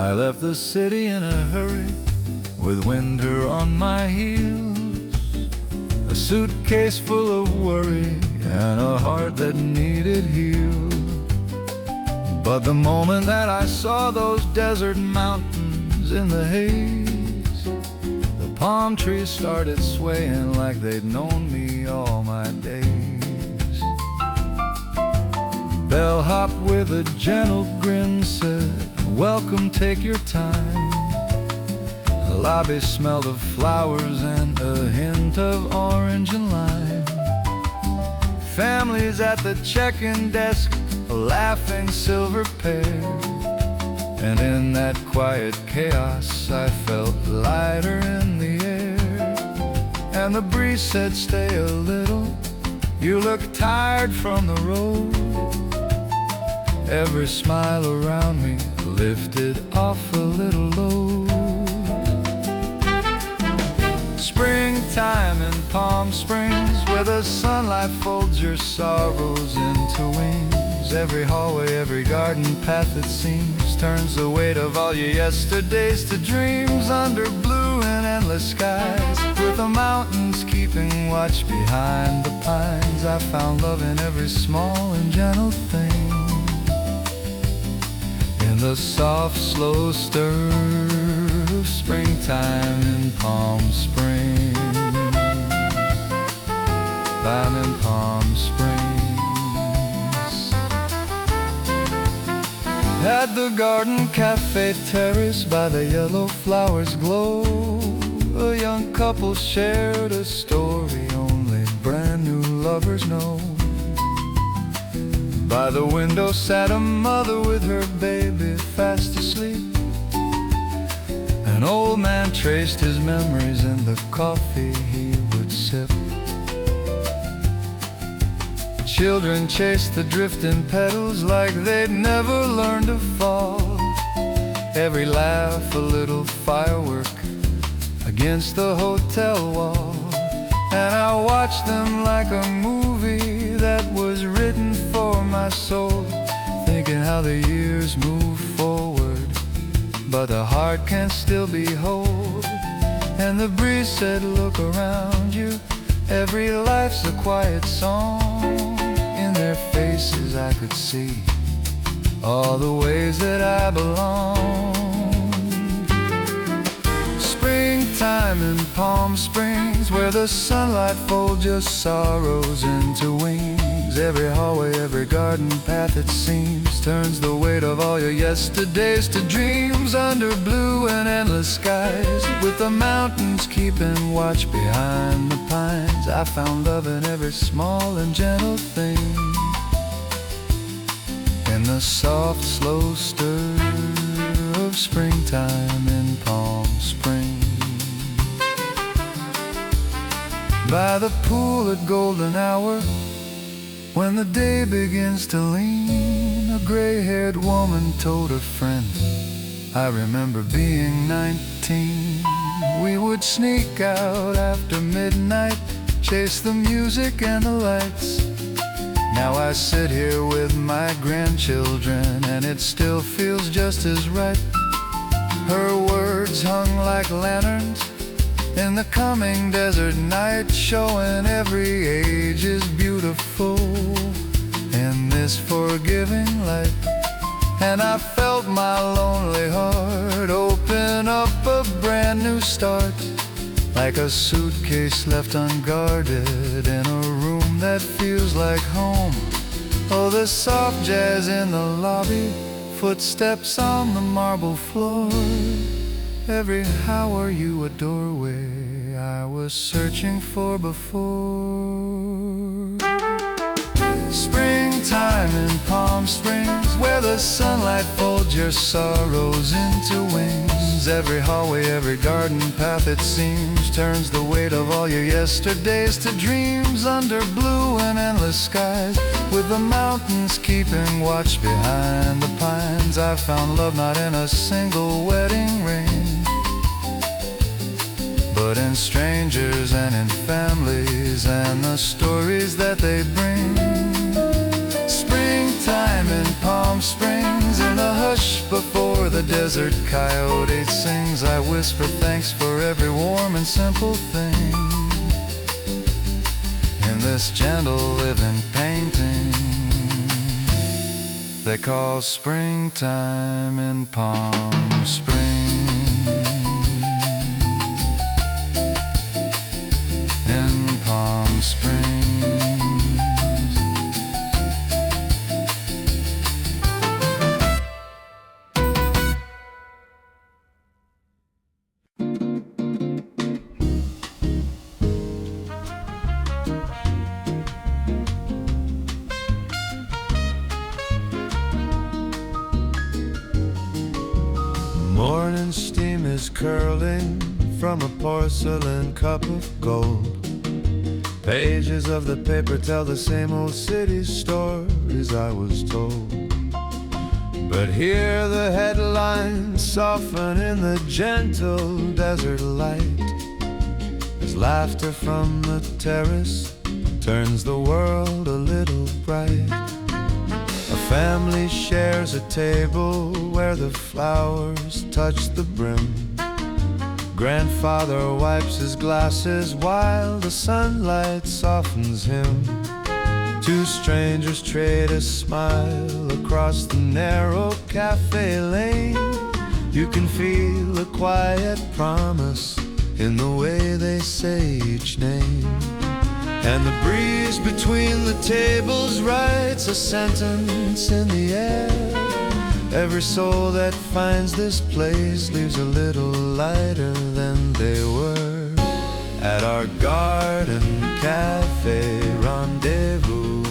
I left the city in a hurry, with winter on my heels, a suitcase full of worry, and a heart that needed healed. But the moment that I saw those desert mountains in the haze, the palm trees started swaying like they'd known me all my days. Bellhop with a gentle grin said, "Welcome, take your time." The lobby smelled of flowers and a hint of orange and lime. Families at the check-in desk, a laughing silver pair. And in that quiet chaos I felt lighter in the air. And the breeze said, "Stay a little, you look tired from the road." Every smile around me lifted off a little load. Springtime in Palm Springs, where the sunlight folds your sorrows into wings. Every hallway, every garden path it seems, turns the weight of all your yesterdays to dreams. Under blue and endless skies, with the mountains keeping watch behind the pines, I found love in every small and gentle thing. In the soft, slow stir of springtime in Palm Springs. I'm in Palm Springs. At the garden Café Terrace, by the yellow flowers' glow, a young couple shared a story only brand new lovers know. By the window sat a mother with her baby fast asleep. An old man traced his memories in the coffee he would sip. Children chased the drifting petals like they'd never learned to fall. Every laugh a little firework against the hotel wall. And I watched them like a movie that was written for my soul, thinking how the years move forward, but the heart can still be whole. And the breeze said, "Look around you, every life's a quiet song." In their faces I could see all the ways that I belong. Springtime in Palm Springs, where the sunlight folds your sorrows into wings. Every hallway, every garden path it seems, turns the weight of all your yesterdays to dreams. Under blue and endless skies, with the mountains keeping watch behind the pines, I found love in every small and gentle thing. In the soft, slow stir of springtime in Palm Springs. By the pool at golden hour, when the day begins to lean, a gray-haired woman told a friend, "I remember being 19. We would sneak out after midnight, chase the music and the lights. Now I sit here with my grandchildren, and it still feels just as right." Her words hung like lanterns in the coming desert night, showing every age is beautiful in this forgiving light. And I felt my lonely heart open up a brand new start, like a suitcase left unguarded in a room that feels like home. Oh, the soft jazz in the lobby, footsteps on the marble floor. Every "How are you" a doorway I was searching for before. Springtime in Palm Springs, where the sunlight folds your sorrows into wings. Every hallway, every garden path it seems, turns the weight of all your yesterdays to dreams. Under blue and endless skies, with the mountains keeping watch behind the pines, I found love not in a single wedding ring, but in strangers and in families and the stories that they bring. Springtime in Palm Springs, in the hush before the desert desert coyote sings. I whisper thanks for every warm and simple thing in this gentle living painting they call springtime in Palm Springs. In Palm Springs. Morning steam is curling from a porcelain cup of gold. Pages of the paper tell the same old city stories I was told. But here the headlines soften in the gentle desert light, as laughter from the terrace turns the world a little bright. A family shares a table where the flowers touch the brim. Grandfather wipes his glasses while the sunlight softens him. Two strangers trade a smile across the narrow cafe lane. You can feel a quiet promise in the way they say each name. And the breeze between the tables writes a sentence in the air. Every soul that finds this place leaves a little lighter than they were. At our garden cafe rendezvous,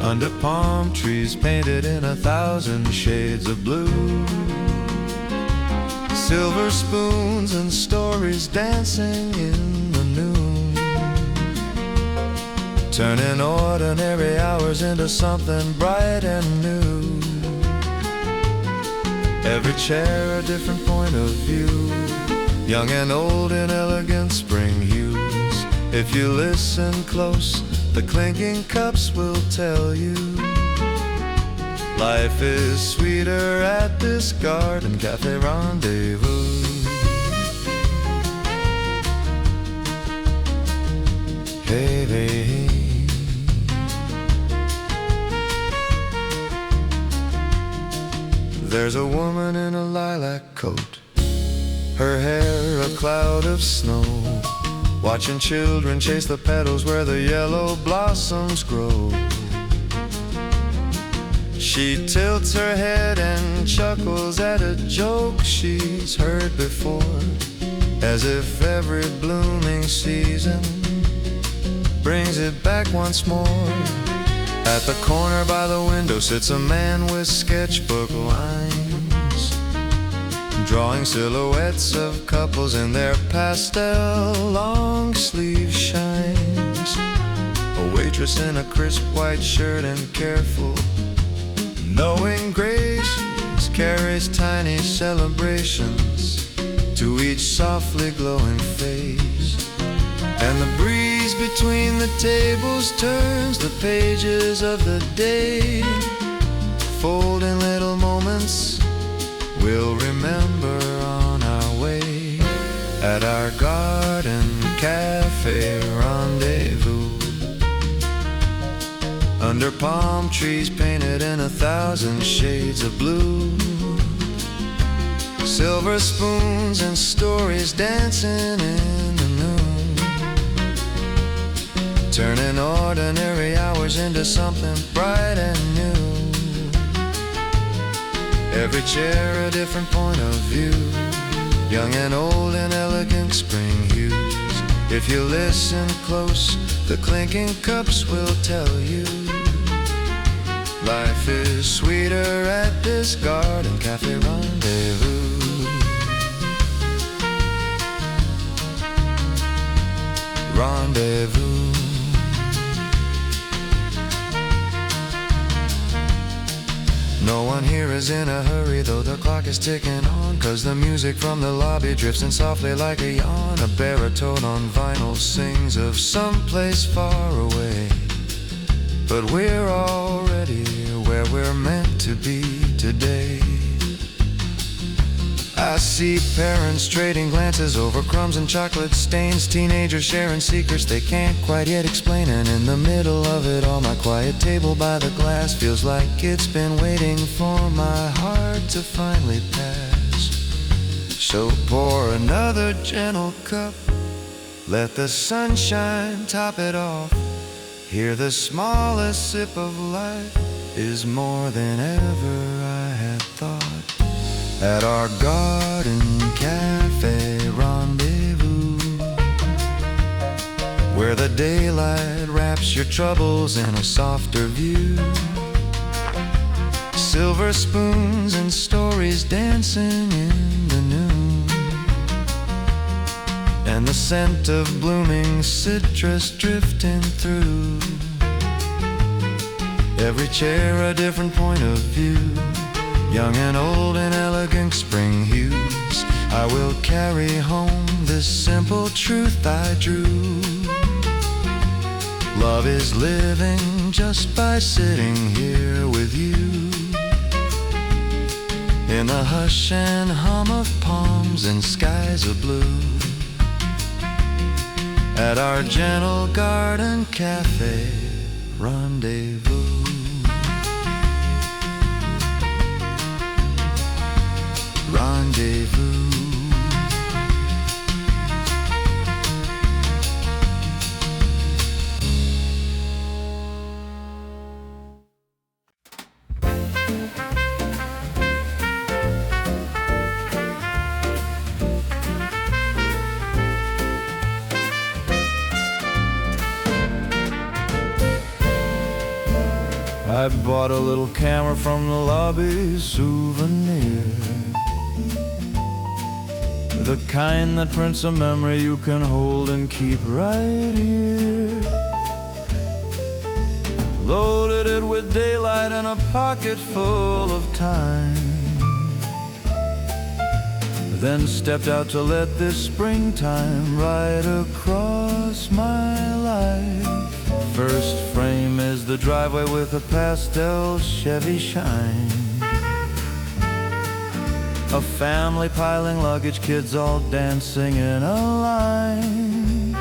under palm trees painted in 1,000 shades of blue, silver spoons and stories dancing in the noon, turning ordinary hours into something bright and new. Every chair a different point of view, young and old in elegant spring hues. If you listen close, the clinking cups will tell you life is sweeter at this garden cafe rendezvous. Hey, hey. There's a woman in a lilac coat, her hair a cloud of snow, watching children chase the petals where the yellow blossoms grow. She tilts her head and chuckles at a joke she's heard before, as if every blooming season brings it back once more. At the corner by the window sits a man with sketchbook lines, drawing silhouettes of couples in their pastel long sleeve shines. A waitress in a crisp white shirt and careful, knowing grace carries tiny celebrations to each softly glowing face. And the breeze between the tables turns the pages of the day, folding little moments we'll remember on our way. At our garden cafe rendezvous, under palm trees painted in 1,000 shades of blue, silver spoons and stories dancing in the noon, turning ordinary hours into something bright and new. Every chair a different point of view, young and old in elegant spring hues. If you listen close, the clinking cups will tell you life is sweeter at this garden cafe rendezvous. Rendezvous. No one here is in a hurry, though the clock is ticking on, 'cause the music from the lobby drifts in softly like a yawn. A baritone on vinyl sings of someplace far away, but we're already where we're meant to be today. I see parents trading glances over crumbs and chocolate stains, teenagers sharing secrets they can't quite yet explain. And in the middle of it all, my quiet table by the glass feels like it's been waiting for my heart to finally pass. So pour another gentle cup, let the sunshine top it off. Here the smallest sip of life is more than ever I had thought. At our garden cafe rendezvous, where the daylight wraps your troubles in a softer view. Silver spoons and stories dancing in the noon, and the scent of blooming citrus drifting through. Every chair a different point of view, young and old in elegant spring hues. I will carry home this simple truth I drew. Love is living just by sitting here with you, in the hush and hum of palms and skies of blue. At our gentle garden cafe rendezvous. Rendezvous. I bought a little camera from the lobby souvenir, the kind that prints a memory you can hold and keep right here. Loaded it with daylight and a pocket full of time, then stepped out to let this springtime ride across my life. First frame is the driveway with a pastel Chevy shine, a family piling luggage, kids all dancing in a line.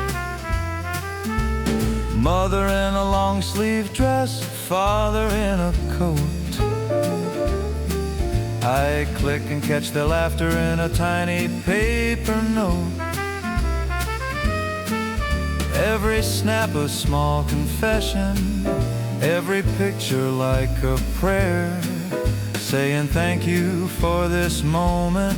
Mother in a long sleeve dress, father in a coat. I click and catch their laughter in a tiny paper note. Every snap a small confession, every picture like a prayer, saying thank you for this moment,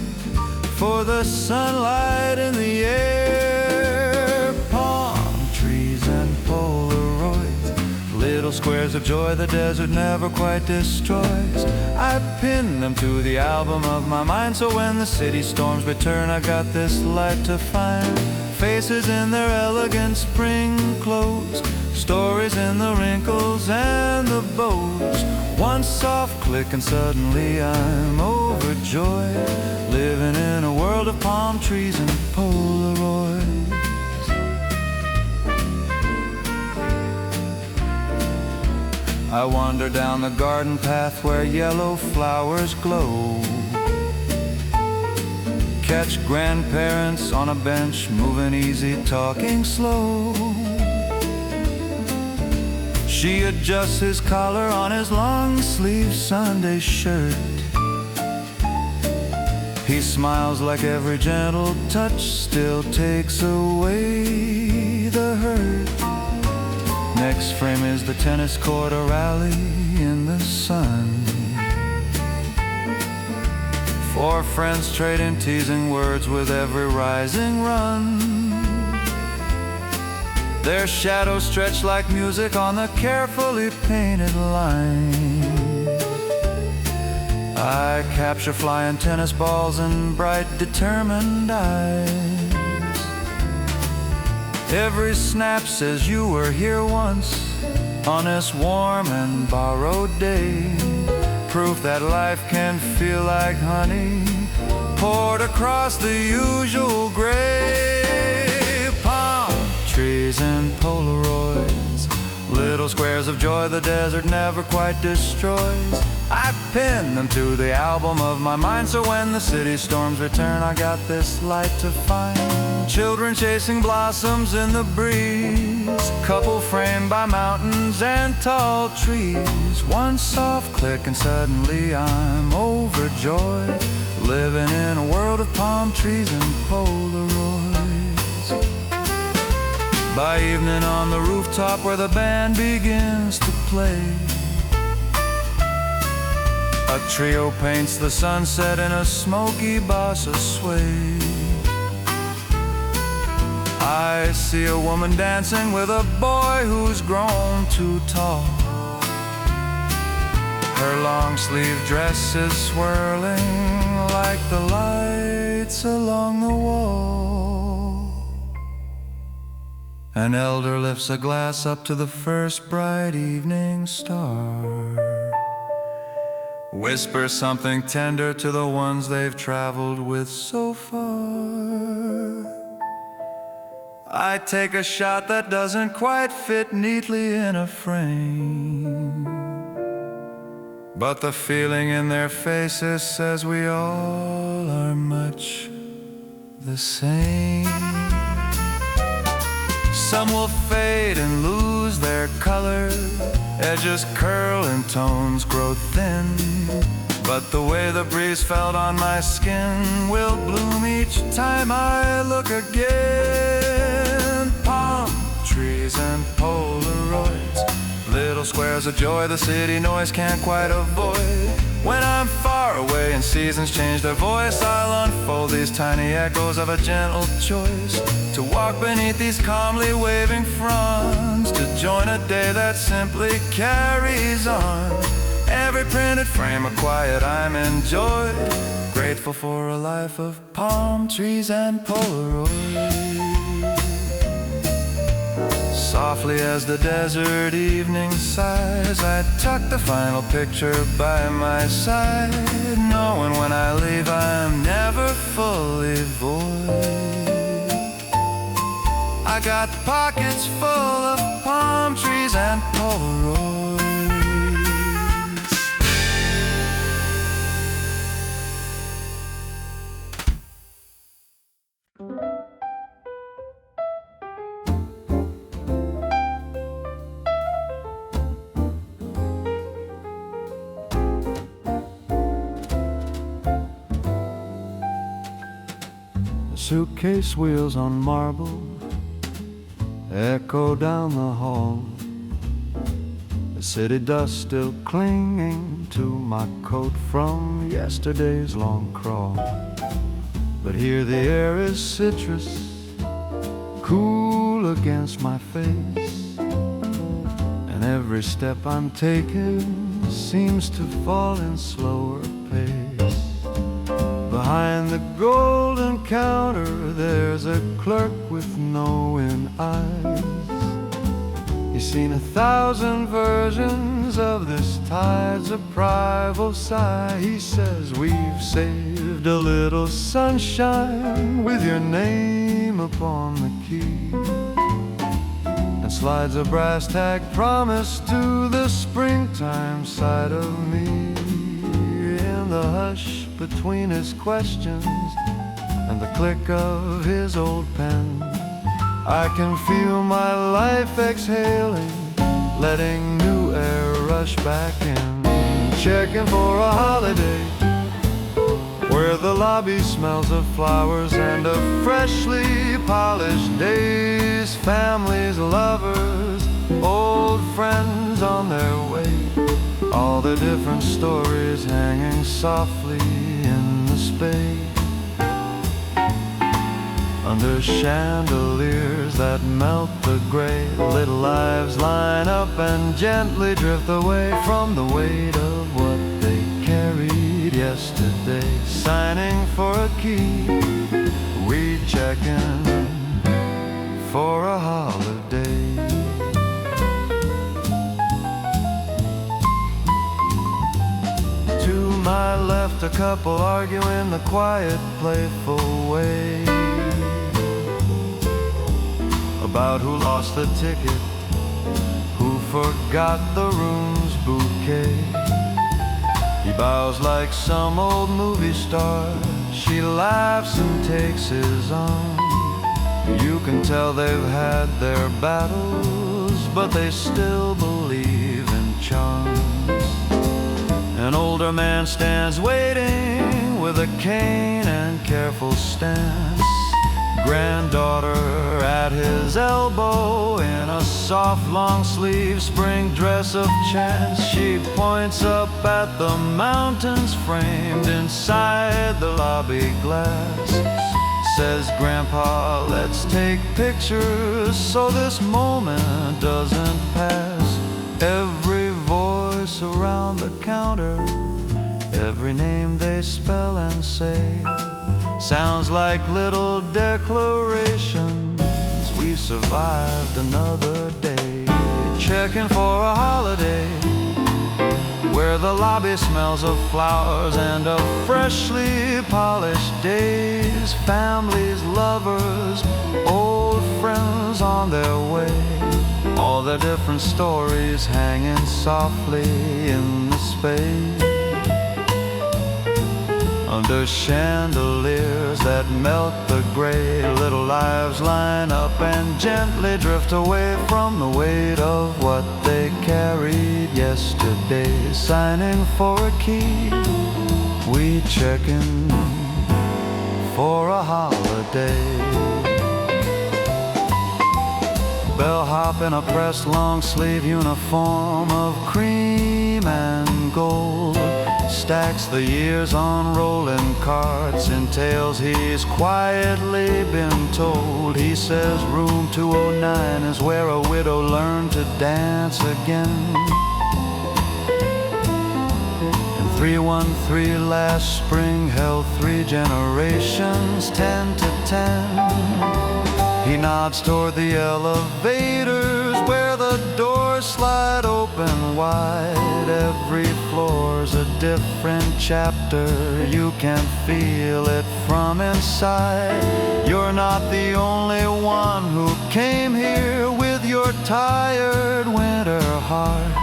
for the sunlight in the air. Palm trees and Polaroids, little squares of joy the desert never quite destroys. I pin them to the album of my mind, so when the city storms return, I got this light to find. Faces in their elegant spring clothes, stories in the wrinkles and the bows. One soft click and suddenly I'm overjoyed, living in a world of palm trees and Polaroids. I wander down the garden path where yellow flowers glow, catch grandparents on a bench, moving easy, talking slow. She adjusts his collar on his long-sleeve Sunday shirt. He smiles like every gentle touch still takes away the hurt. Next frame is the tennis court, a rally in the sun. Four friends trading teasing words with every rising run. Their shadows stretch like music on the carefully painted line. I capture flying tennis balls in bright, determined eyes. Every snap says you were here once, on this warm and borrowed day. Proof that life can feel like honey poured across the usual gray. Palm trees and Polaroids, Little squares of joy the desert never quite destroys. I pin them to the album of my mind, so when the city storms return, I got this light to find. Children chasing blossoms in the breeze, couple framed by mountains and tall trees. One soft click and suddenly I'm overjoyed, living in a world of palm trees and Polaroids. By evening on the rooftop where the band begins to play, a trio paints the sunset in a smoky bossa sway. I see a woman dancing with a boy who's grown too tall. Her long sleeve dress is swirling like the lights along the wall. An elder lifts a glass up to the first bright evening star, whispers something tender to the ones they've traveled with so far. I take a shot that doesn't quite fit neatly in a frame, but the feeling in their faces says we all are much the same. Some will fade and lose their color, edges curl and tones grow thin, but the way the breeze felt on my skin will bloom each time I look again. Palm trees and Polaroids, little squares of joy the city noise can't quite avoid. When I'm far away and seasons change their voice, I'll unfold these tiny echoes of a gentle choice, to walk beneath these calmly waving fronds, to join a day that simply carries on. Every printed frame a quiet I'm enjoyed, grateful for a life of palm trees and Polaroids. Softly as the desert evening sighs, I tuck the final picture by my side, knowing when I leave I'm never fully void. I got pockets full of palm trees and Polaroids. Suitcase wheels on marble echo down the hall, the city dust still clinging to my coat from yesterday's long crawl. But here the air is citrus, cool against my face, and every step I'm taking seems to fall in slower pace. Behind the golden counter there's a clerk with knowing eyes. He's seen 1,000 versions of this tide's a primal sigh. He says we've saved a little sunshine with your name upon the key, and slides a brass tag promise to the springtime side of me. In the hush between his questions and the click of his old pen, I can feel my life exhaling, letting new air rush back in. Checking for a holiday where the lobby smells of flowers and of freshly polished days. Families, lovers, old friends on their way, all the different stories hanging softly in the space. Under chandeliers that melt the gray, little lives line up and gently drift away from the weight of what they carried yesterday. Signing for a key, we check in for a holiday. To my left, a couple argue in the quiet, playful way about who lost the ticket, who forgot the room's bouquet. He bows like some old movie star. She laughs and takes his arm. You can tell they've had their battles, but they still believe in charms. An older man stands waiting with a cane and careful stance. Granddaughter at his elbow in a soft long-sleeve spring dress of chance. She points up at the mountains framed inside the lobby glass. Says, Grandpa, let's take pictures so this moment doesn't pass. Every voice around the counter, every name they spell and say, sounds like little declarations. We survived another day. Checking for a holiday where the lobby smells of flowers and of freshly polished days. Families, lovers, old friends on their way. All their different stories hanging softly in the space. Under chandeliers that melt the gray, little lives line up and gently drift away from the weight of what they carried yesterday. Signing for a key, we checking for a holiday. Bellhop in a pressed long-sleeve uniform of cream and gold stacks the years on rolling carts in tales he's quietly been told. He says room 209 is where a widow learned to dance again. And 313 last spring held 3 generations, 10 to 10. He nods toward the elevators where the doors slide open wide. Every floor's a different chapter. You can feel it from inside. You're not the only one who came here with your tired winter heart.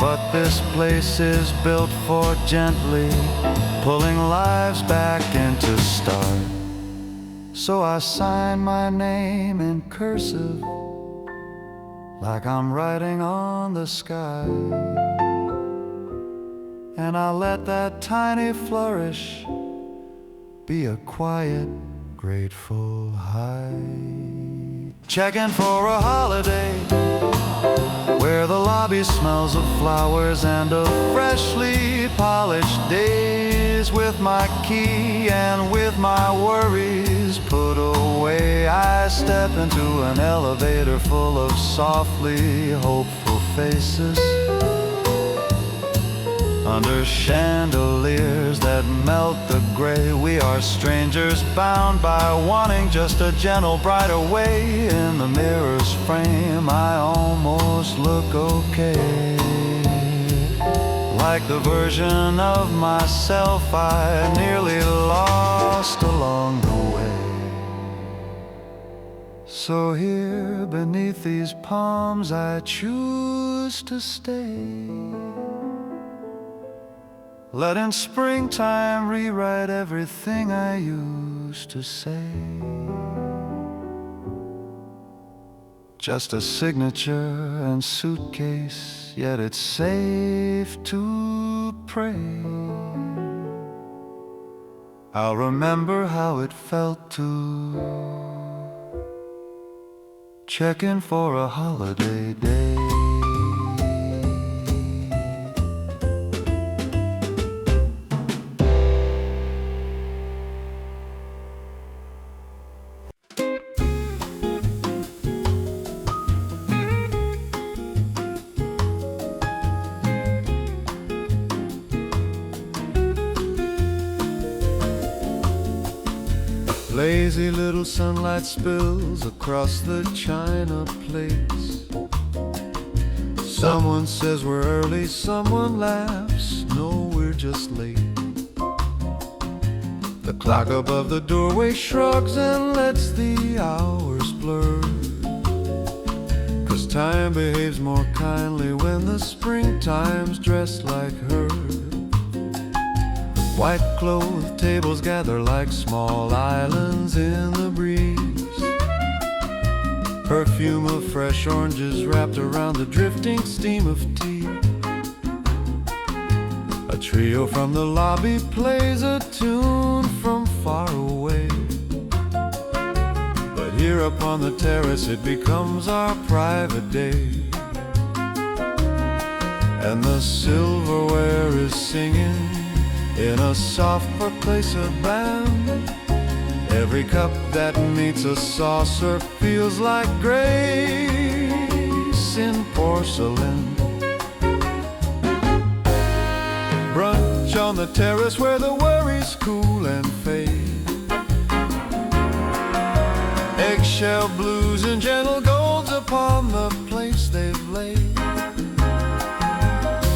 But this place is built for gently pulling lives back into start. So I sign my name in cursive, like I'm writing on the sky. And I let that tiny flourish be a quiet, grateful high. Checking for a holiday where the lobby smells of flowers and of freshly polished days. With my key and with my worries put away, I step into an elevator full of softly hopeful faces. Under chandeliers that melt the gray, we are strangers bound by wanting just a gentle brighter way. In the mirror's frame I almost look okay, like the version of myself I nearly lost along the way. So here beneath these palms I choose to stay, letting springtime rewrite everything I used to say. Just a signature and suitcase, yet it's safe to pray I'll remember how it felt to check in for a holiday day. Lazy little sunlight spills across the china plates. Someone says we're early, someone laughs, no, we're just late. The clock above the doorway shrugs and lets the hours blur, 'cause Time behaves more kindly when the springtime's dressed like her. White-clothed tables gather like small islands in the breeze. Perfume of fresh oranges wrapped around the drifting steam of tea. A trio from the lobby plays a tune from far away. But here upon the terrace it becomes our private day. And the silverware is singing in a soft percussive band. Every cup that meets a saucer feels like grace in porcelain. Brunch on the terrace where the worries cool and fade. Eggshell blues and gentle golds upon the plates they've laid.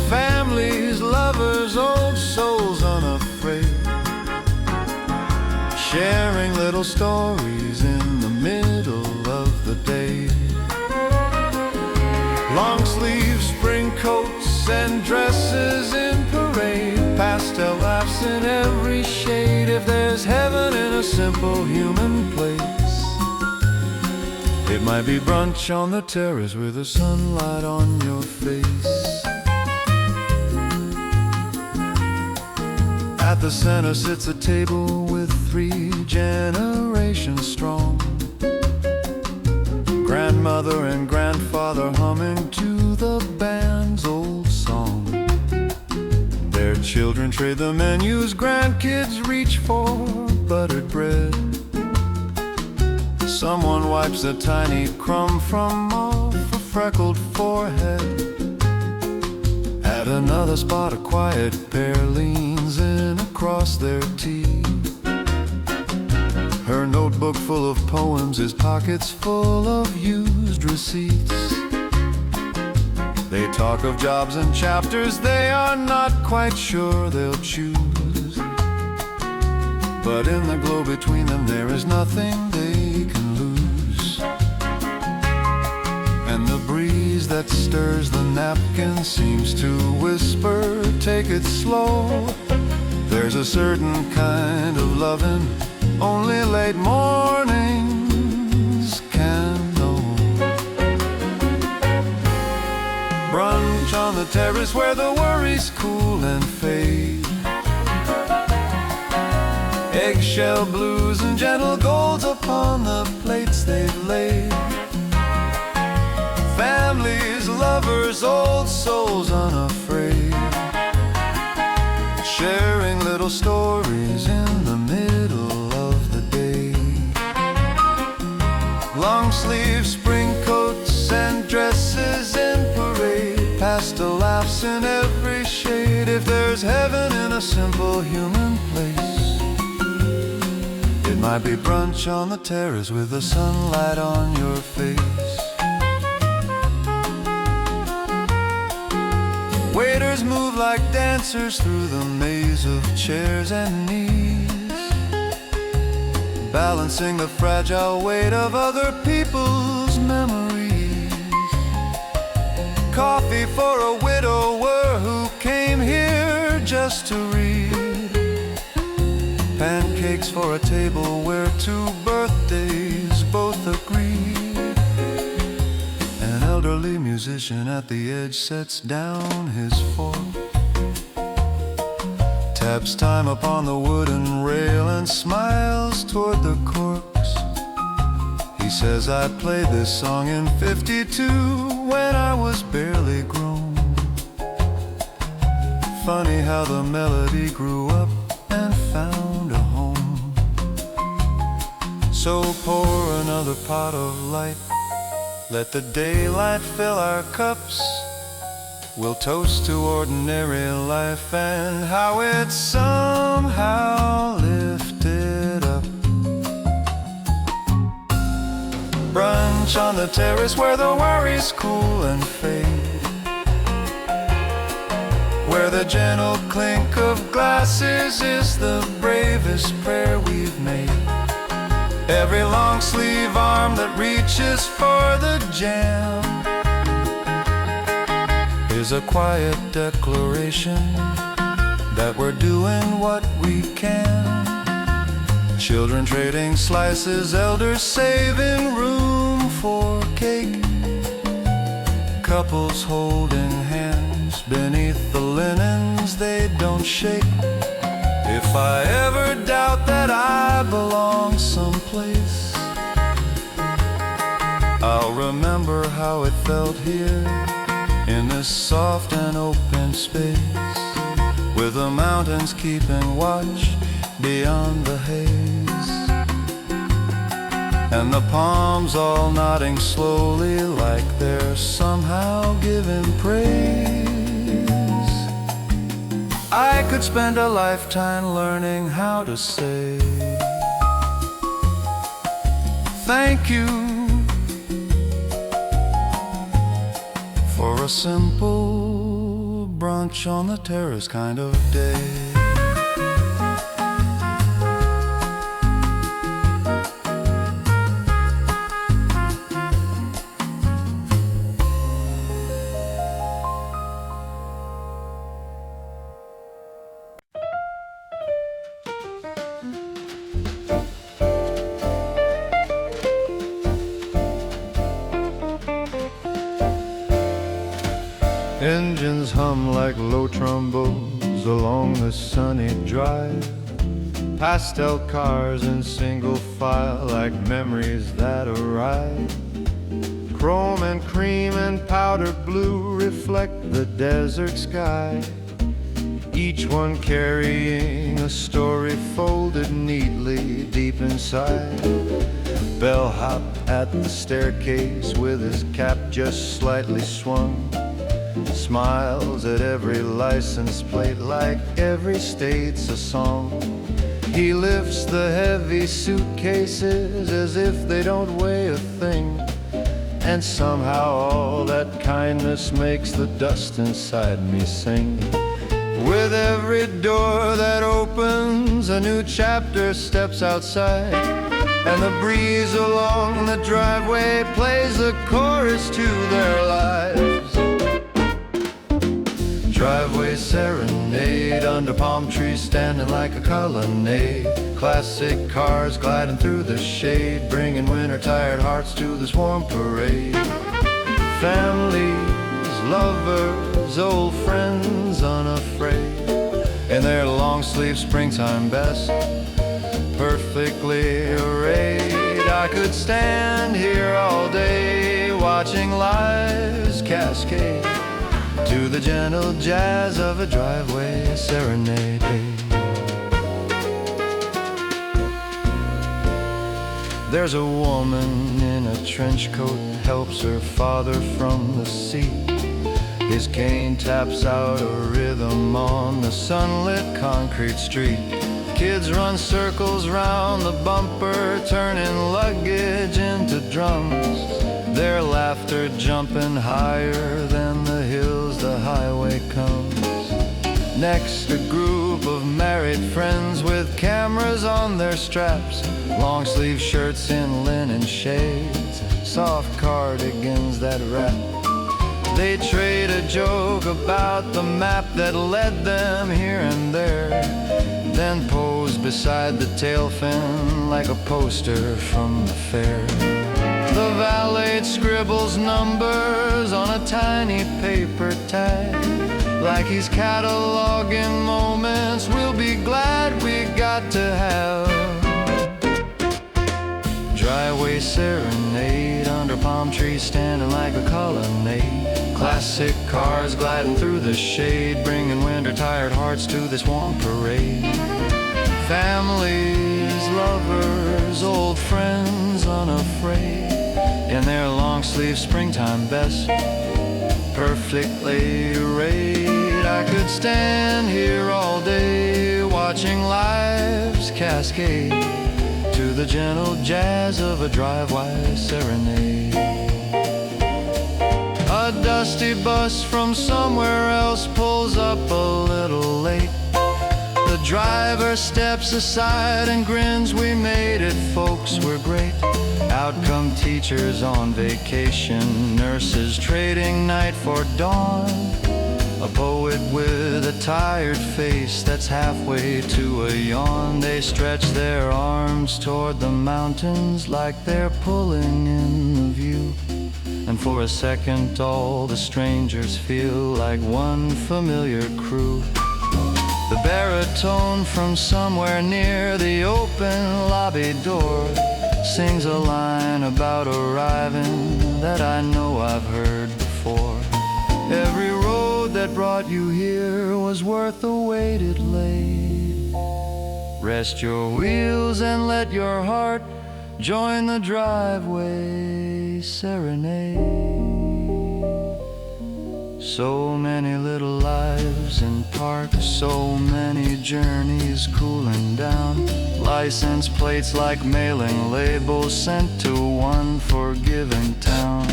Families, lovers, old souls unafraid, sharing little stories in the middle of the day. Long sleeves, spring coats, and dresses in parade. Pastel laughs in every shade. If there's heaven in a simple human place, it might be brunch on the terrace with the sunlight on your face. At the center sits a table with 3 generations strong. Grandmother and grandfather humming to the band's old song. Their children trade the menus, grandkids reach for buttered bread. Someone wipes a tiny crumb from off a freckled forehead. At another spot a quiet pair leans in across their tea. Her notebook full of poems, his pockets full of used receipts. They talk of jobs and chapters they are not quite sure they'll choose. But in the glow between them there is nothing they can lose. And the breeze that stirs the napkin seems to whisper, take it slow. There's a certain kind of loving only late mornings can know. Brunch on the terrace where the worries cool and fade. Eggshell blues and gentle golds upon the plates they've laid. Families, lovers, old souls unafraid, sharing little stories in the middle of the day. Long sleeves, spring coats, and dresses in parade. Pastel laughs in every shade. If there's heaven in a simple human place, it might be brunch on the terrace with the sunlight on your face. Waiters move like dancers through the maze of chairs and knees, balancing the fragile weight of other people's memories. Coffee for a widower who came here just to read. Pancakes for a table where 2 birthdays both agreed. An elderly musician at the edge sets down his fork, taps time upon the wooden rail and smiles toward the corks. He says, I played this song in '52 when I was barely grown. Funny how the melody grew up and found a home. So pour another pot of light, let the daylight fill our cups. We'll toast to ordinary life and how it's somehow lifted up. Brunch on the terrace where the worries cool and fade, where the gentle clink of glasses is the bravest prayer we've made. Every long sleeve arm that reaches for the jam is a quiet declaration that we're doing what we can. Children trading slices, elders saving room for cake, couples holding hands beneath the linens they don't shake. If I ever doubt that I belong someplace, I'll remember how it felt here in this soft and open space, with the mountains keeping watch beyond the haze, and the palms all nodding slowly like they're somehow giving praise. I could spend a lifetime learning how to say thank you for a simple brunch on the terrace kind of day. Engines hum like low trombones along the sunny drive. Pastel cars in single file like memories that arrive. Chrome and cream and powder blue reflect the desert sky, each one carrying a story folded neatly deep inside. Bellhop at the staircase with his cap just slightly swung, smiles at every license plate like every state's a song. He lifts the heavy suitcases as if they don't weigh a thing, and somehow all that kindness makes the dust inside me sing. With every door that opens, a new chapter steps outside, and the breeze along the driveway plays the chorus to their lives. Driveway serenade under palm trees standing like a colonnade. Classic cars gliding through the shade, bringing winter-tired hearts to this warm parade. Families, lovers, old friends unafraid, in their long-sleeve springtime best, perfectly arrayed. I could stand here all day watching lives cascade to the gentle jazz of a driveway serenade. There's a woman in a trench coat helps her father from the seat. His cane taps out a rhythm on the sunlit concrete street. Kids run circles round the bumper, turning luggage into drums, their laughter jumping higher than the hills the highway comes. Next, a group of married friends with cameras on their straps, long-sleeve shirts in linen shades, soft cardigans that wrap. They trade a joke about the map that led them here and there, then pose beside the tail fin like a poster from the fair. The valet scribbles numbers on a tiny paper tag, like he's cataloging moments we'll be glad we got to have. Driveway serenade under palm trees standing like a colonnade. Classic cars gliding through the shade, bringing winter-tired hearts to this warm parade. Families, lovers, old friends unafraid, in their long-sleeve springtime best, perfectly arrayed. I could stand here all day watching lives cascade to the gentle jazz of a driveway serenade. A dusty bus from somewhere else pulls up a little late. The driver steps aside and grins, we made it, folks, we're great. Out come teachers on vacation, nurses trading night for dawn. A poet with a tired face that's halfway to a yawn. They stretch their arms toward the mountains like they're pulling in the view. And for a second all the strangers feel like one familiar crew. The baritone from somewhere near the open lobby door sings a line about arriving that I know I've heard before. Every road that brought you here was worth the wait it laid. Rest your wheels and let your heart join the driveway serenade. So many little lives in parks, so many journeys cooling down. License plates like mailing labels sent to one forgiving town.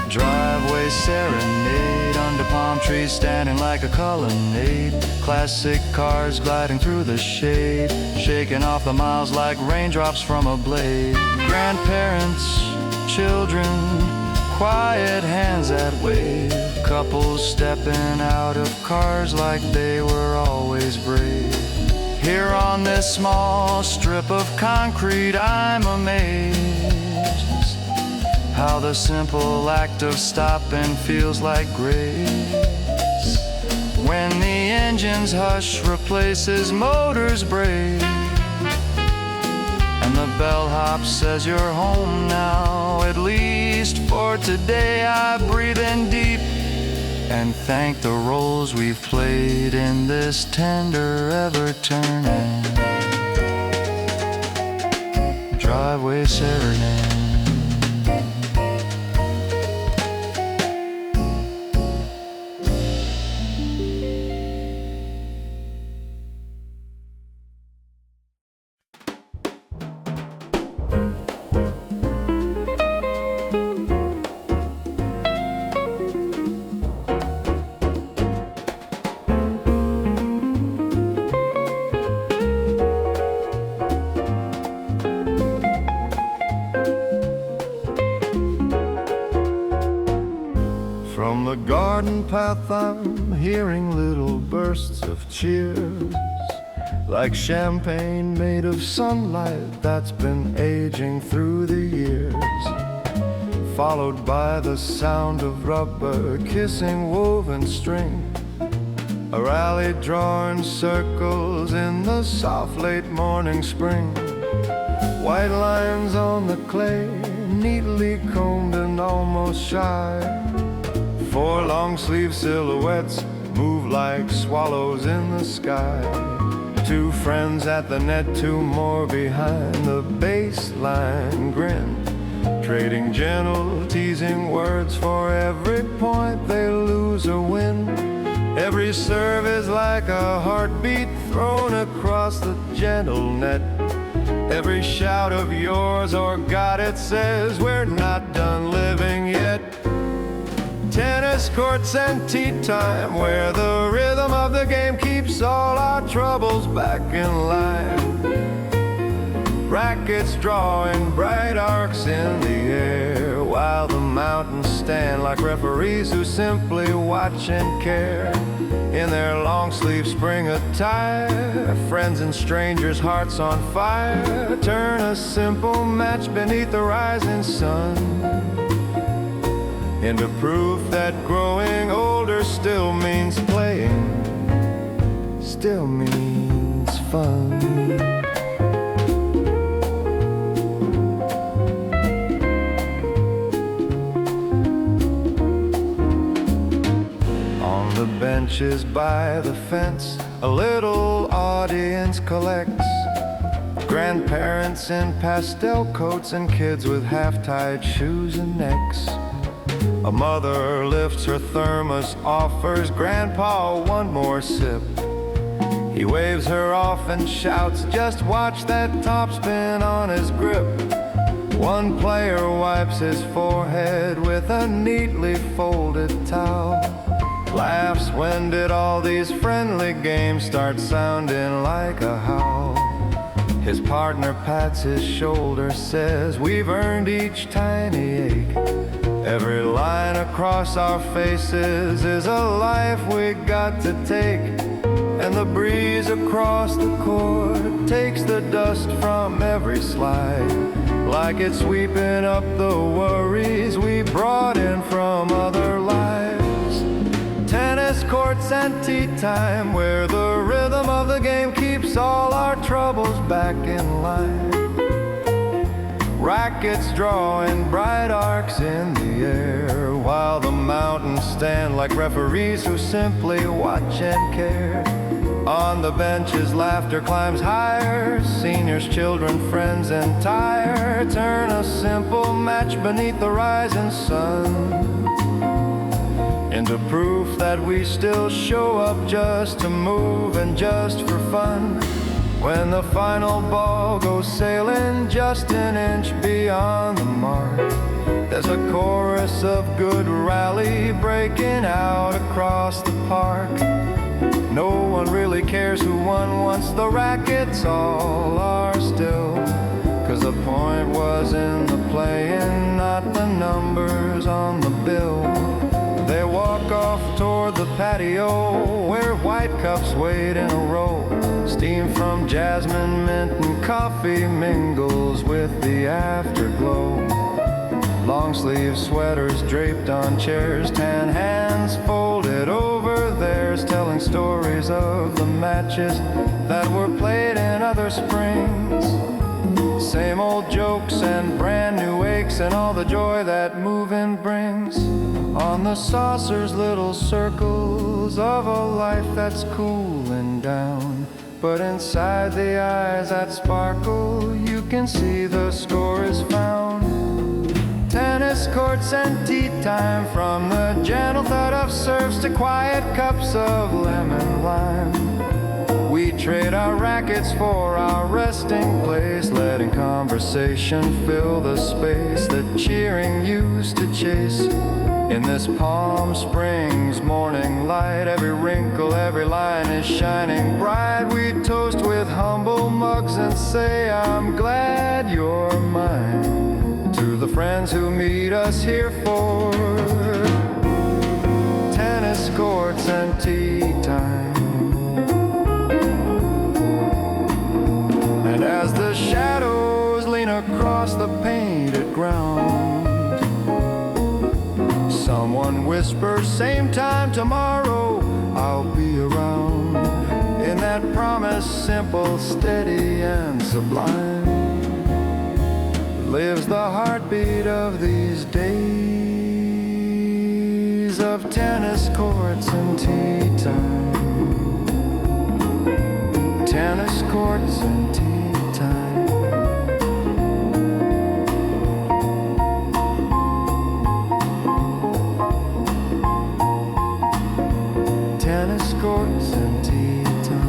Driveway serenade under palm trees standing like a colonnade. Classic cars gliding through the shade, shaking off the miles like raindrops from a blade. Grandparents, children, quiet hands that wave. Couples stepping out of cars like they were always brave. Here on this small strip of concrete I'm amazed how the simple act of stopping feels like grace. When the engine's hush replaces motors brave, and the bellhop says you're home now, at least for today. I breathe in deep and thank the roles we've played in this tender ever-turning driveway serenade. From the garden path I'm hearing little bursts of cheers, like champagne made of sunlight that's been aging through the years, followed by the sound of rubber kissing woven string. A rally drawing circles in the soft late morning spring. White lines on the clay, neatly combed and almost shy. Four long-sleeve silhouettes move like swallows in the sky. Two friends at the net, two more behind the baseline grin, trading gentle, teasing words for every point they lose or win. Every serve is like a heartbeat thrown across the gentle net. Every shout of yours or God, it says we're not done living yet. Tennis courts and tea time, where the rhythm of the game keeps all our troubles back in line. Rackets drawing bright arcs in the air, while the mountains stand like referees who simply watch and care. In their long-sleeve spring attire, friends and strangers, hearts on fire, turn a simple match beneath the rising sun into proof that growing older still means playing, still means fun. On the benches by the fence, a little audience collects. Grandparents in pastel coats and kids with half-tied shoes and necks. A mother lifts her thermos, offers Grandpa one more sip. He waves her off and shouts, just watch that topspin on his grip. One player wipes his forehead with a neatly folded towel. Laughs, when did all these friendly games start sounding like a howl? His partner pats his shoulder, says we've earned each tiny ache. Every line across our faces is a life we got to take. And the breeze across the court takes the dust from every slide, like it's sweeping up the worries we brought in from other lives. Tennis courts and tea time, where the rhythm of the game keeps all our troubles back in line. Rackets drawing bright arcs in the air, while the mountains stand like referees who simply watch and care. On the benches, laughter climbs higher. Seniors, children, friends entire turn a simple match beneath the rising sun into proof that we still show up just to move and just for fun. When the final ball goes sailing just an inch beyond the mark, there's a chorus of good rally breaking out across the park. No one really cares who won once the rackets all are still, 'cause the point was in the playing, not the numbers on the bill. They walk off toward the patio, where white cups wait in a row. Steam from jasmine, mint, and coffee mingles with the afterglow. Long-sleeve sweaters draped on chairs, tan hands folded over theirs, telling stories of the matches that were played in other springs. Same old jokes and brand new aches and all the joy that moving brings. On the saucers, little circles of a life that's cooling down. But inside the eyes that sparkle, you can see the score is found. Tennis courts and tea time, from the gentle thud of serves to quiet cups of lemon lime. We trade our rackets for our resting place, letting conversation fill the space that cheering used to chase. In this Palm Springs morning light, every wrinkle, every line is shining bright. We toast with humble mugs and say, I'm glad you're mine. To the friends who meet us here for tennis courts and tea time. And as the shadows lean across the painted ground, someone whispers, same time tomorrow, I'll be around. In that promise, simple, steady, and sublime, lives the heartbeat of these days of tennis courts and tea time. Tennis courts and tea time. Tennis courts and tea time.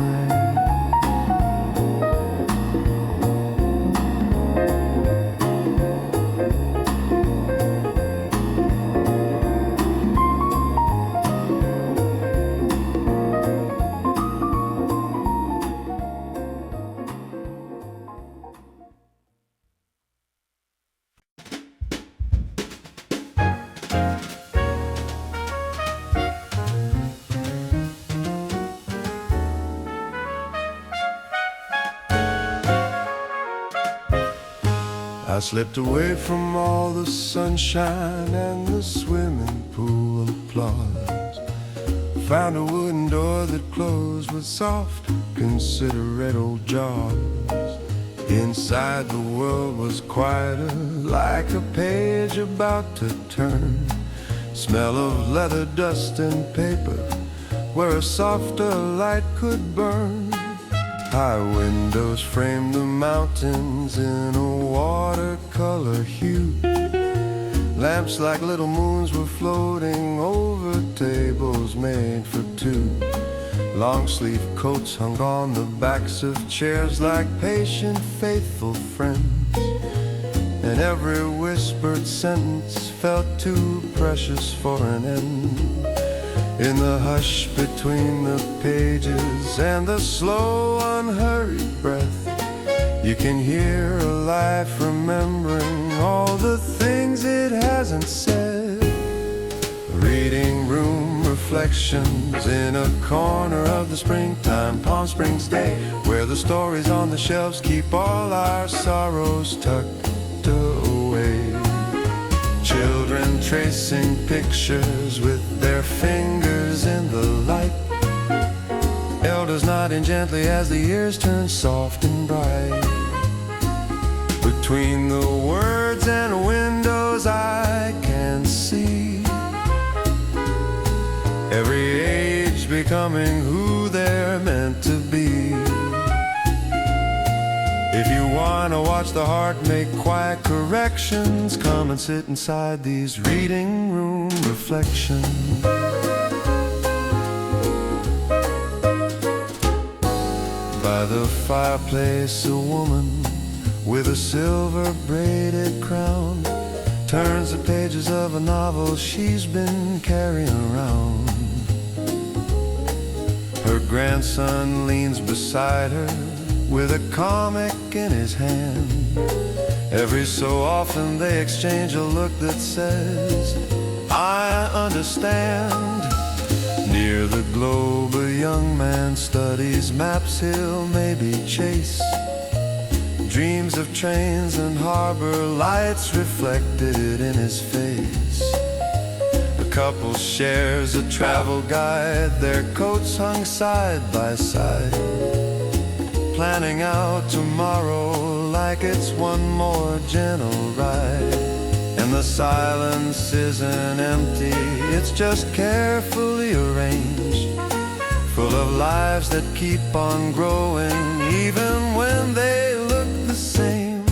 I slipped away from all the sunshine and the swimming pool applause. Found a wooden door that closed with soft, considerate old jaws. Inside the world was quieter, like a page about to turn. Smell of leather, dust and paper, where a softer light could burn. High windows framed the mountains in a watercolor hue. Lamps like little moons were floating over tables made for two. Long-sleeve coats hung on the backs of chairs like patient, faithful friends. And every whispered sentence felt too precious for an end. In the hush between the pages and the slow, unhurried breath, you can hear a life remembering all the things it hasn't said. Reading room reflections in a corner of the springtime Palm Springs day, where the stories on the shelves keep all our sorrows tucked away. Children tracing pictures with their fingers in the light, elders nodding gently as the years turn soft and bright. Between the words and windows I can see every age becoming who they're meant to be. If you wanna watch the heart make quiet corrections, come and sit inside these reading room reflections. By the fireplace, a woman with a silver braided crown turns the pages of a novel she's been carrying around. Her grandson leans beside her with a comic in his hand. Every so often they exchange a look that says, I understand. Near the globe a young man studies maps he'll maybe chase, dreams of trains and harbor lights reflected in his face. A couple shares a travel guide, their coats hung side by side, planning out tomorrow like it's one more gentle ride. And the silence isn't empty, it's just carefully arranged, full of lives that keep on growing even when they look the same.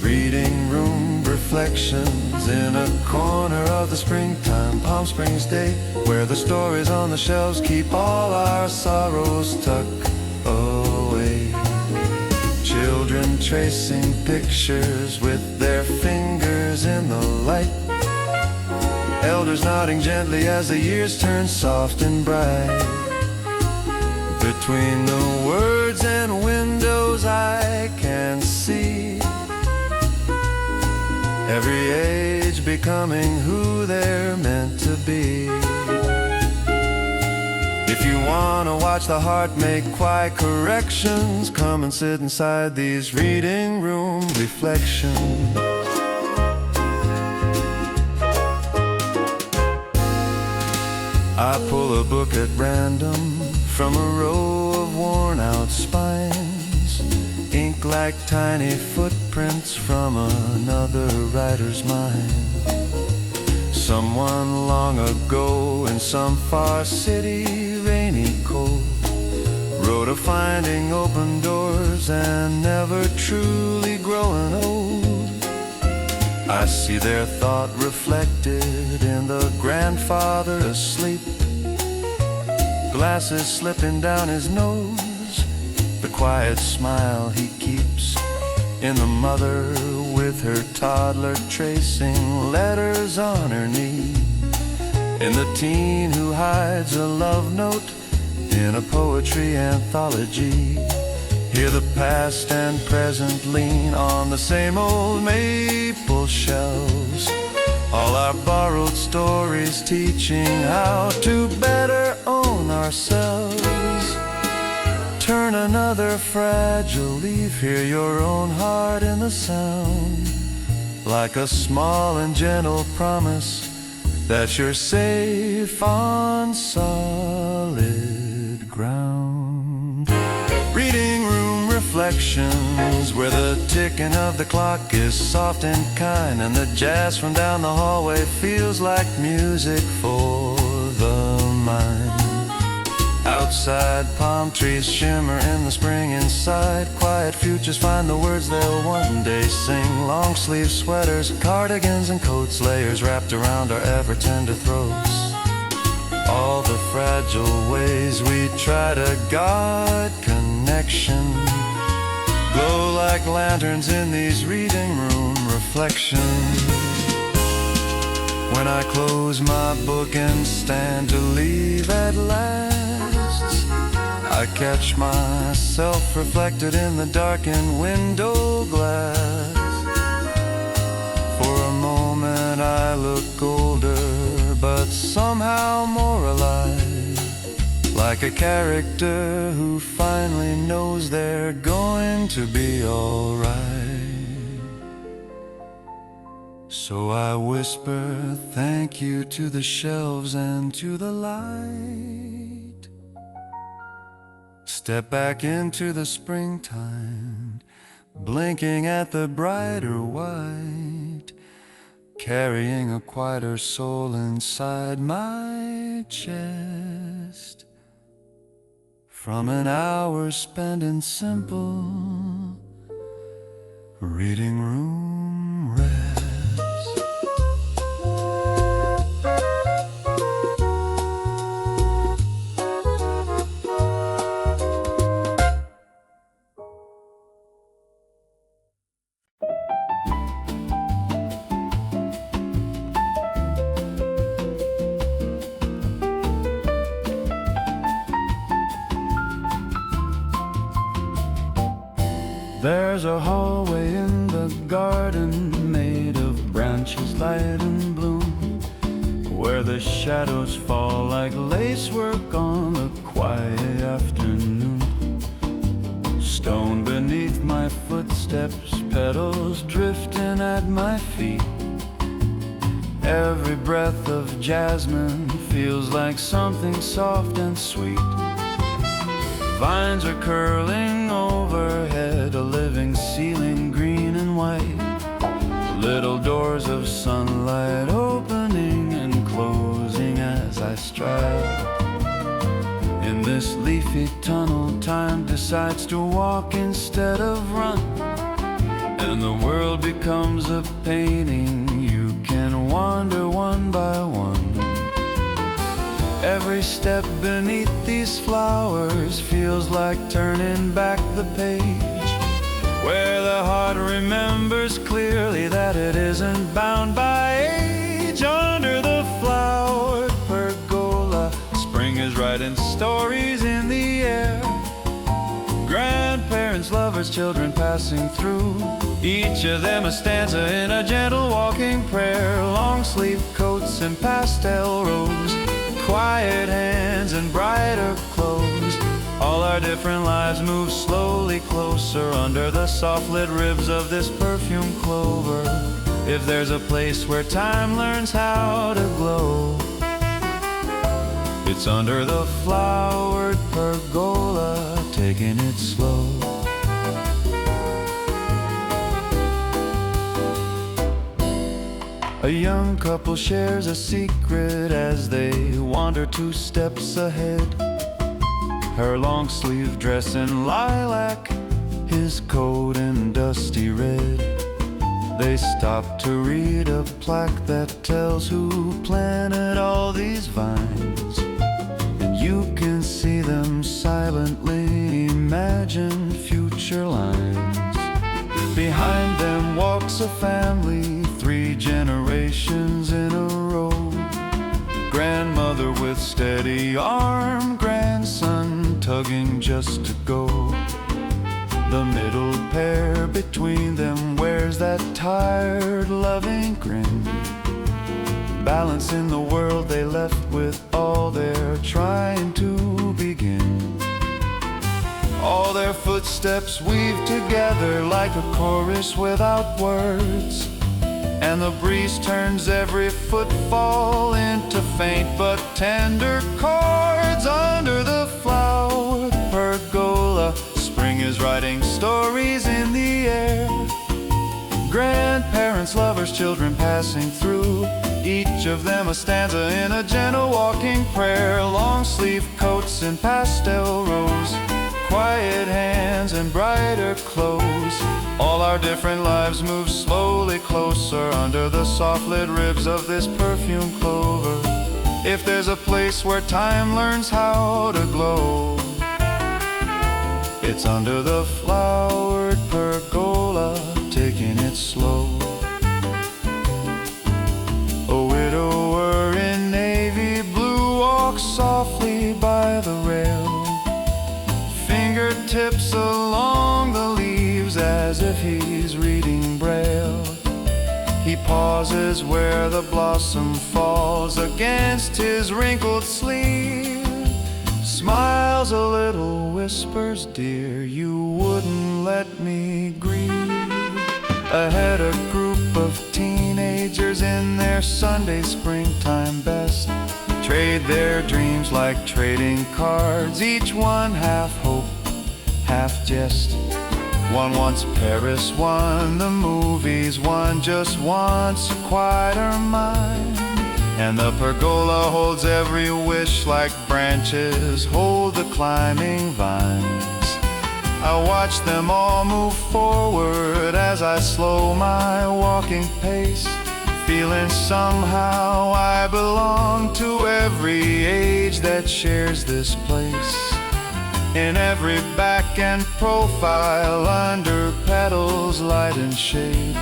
Reading room reflections in a corner of the springtime Palm Springs day, where the stories on the shelves keep all our sorrows tucked away. Children tracing pictures with their fingers in the light, elders nodding gently as the years turn soft and bright. Between the words and windows I can see every age becoming who they're meant to be. If you wanna watch the heart make quiet corrections, come and sit inside these reading room reflections. I pull a book at random from a row of worn-out spines, ink like tiny footprints from another writer's mind. Someone long ago in some far city, rainy cold, wrote of finding open doors and never truly growing old. I see their thought reflected in the grandfather asleep, glasses slipping down his nose, the quiet smile he keeps in the mother with her toddler tracing letters on her knee, in the teen who hides a love note in a poetry anthology. Hear the past and present lean on the same old maple shelves, all our borrowed stories teaching how to better own ourselves. Turn another fragile leaf, hear your own heart in the sound, like a small and gentle promise that you're safe on solid ground. Reading room reflections, where the ticking of the clock is soft and kind, and the jazz from down the hallway feels like music for the mind. Outside, palm trees shimmer in the spring inside, quiet futures find the words they'll one day sing. Long sleeve sweaters, cardigans and coats, layers wrapped around our ever tender throats. All the fragile ways we try to guard connection glow like lanterns in these reading room reflections. When I close my book and stand to leave at last, I catch myself reflected in the darkened window glass. For a moment I look older, but but somehow more alive, like a character who finally knows they're going to be alright. So I whisper thank you to the shelves and to the light. Step back into the springtime, blinking at the brighter white, carrying a quieter soul inside my chest, from an hour spent in simple reading room rest. There's a hallway in the garden made of branches light and bloom, where the shadows fall like lacework on a quiet afternoon. Stone beneath my footsteps, petals drifting at my feet. Every breath of jasmine feels like something soft and sweet. Vines are curling overhead, a living ceiling green and white. Little doors of sunlight opening and closing as I stride. In this leafy tunnel, time decides to walk instead of run, and the world becomes a painting you can wander one by one. Every step beneath these flowers feels like turning back the page, where the heart remembers clearly that it isn't bound by age. Under the flowered pergola, spring is writing stories in the air. Grandparents, lovers, children passing through, each of them a stanza in a gentle walking prayer. Long sleeve coats and pastel rose, quiet hands and brighter clothes. All our different lives move slowly closer under the soft lit ribs of this perfume clover. If there's a place where time learns how to glow, it's under the flowered pergola, taking it slow. A young couple shares a secret as they wander 2 steps ahead. Her long sleeve dress in lilac, his coat in dusty red. They stop to read a plaque that tells who planted all these vines, and you can see them silently imagine future lines. Behind them walks a family, 3 generations in a row. Grandmother with steady arm, grandson tugging just to go. The middle pair between them wears that tired, loving grin, balancing the world they left with all they're trying to begin. All their footsteps weave together like a chorus without words, and the breeze turns every footfall into faint but tender chords. Under the flowered pergola, spring is writing stories in the air. Grandparents, lovers, children passing through, each of them a stanza in a gentle walking prayer. Long sleeve coats and pastel rose, quiet hands and brighter clothes. All our different lives move slowly closer under the soft lit ribs of this perfume clover. If there's a place where time learns how to glow, it's under the flowered pergola, taking it slow. A widower in navy blue walks softly by the rail, fingertips along the leaves as if he's reading braille. He pauses where the blossom falls against his wrinkled sleeve. Smiles a little, whispers, dear, you wouldn't let me grieve. Ahead a group of teenagers in their Sunday springtime best trade their dreams like trading cards, each one half hope, half jest. One wants Paris, one the movies, one just wants a quieter mind. And the pergola holds every wish like branches hold the climbing vines. I watch them all move forward as I slow my walking pace, feeling somehow I belong to every age that shares this place. In every back and profile, under petals, light and shade,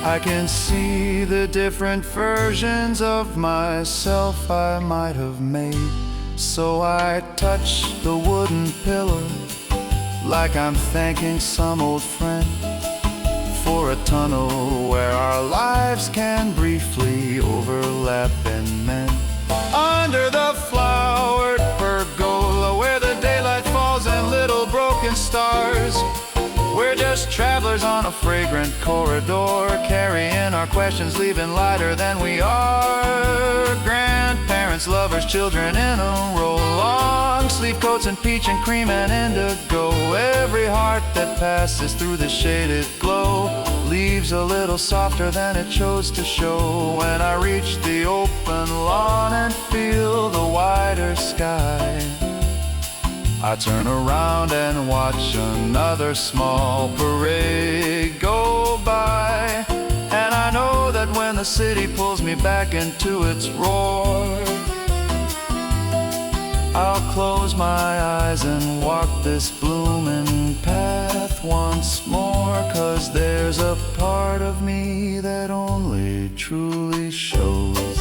I can see the different versions of myself I might have made. So I touch the wooden pillar like I'm thanking some old friend for a tunnel where our lives can briefly overlap and mend. Under the flowered pergola where the daylight falls and little broken stars, we're just travelers on a fragrant corridor, carrying our questions, leaving lighter than we are. Grandparents, lovers, children in a row, long sleeve coats and peach and cream and indigo. Every heart that passes through the shaded glow leaves a little softer than it chose to show. When I reach the open lawn and feel the wider sky, I turn around and watch another small parade go by. And I know that when the city pulls me back into its roar, I'll close my eyes and walk this blooming path once more. 'Cause there's a part of me that only truly shows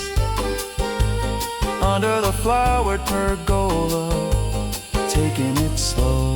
under the flowered pergola, taking it slow.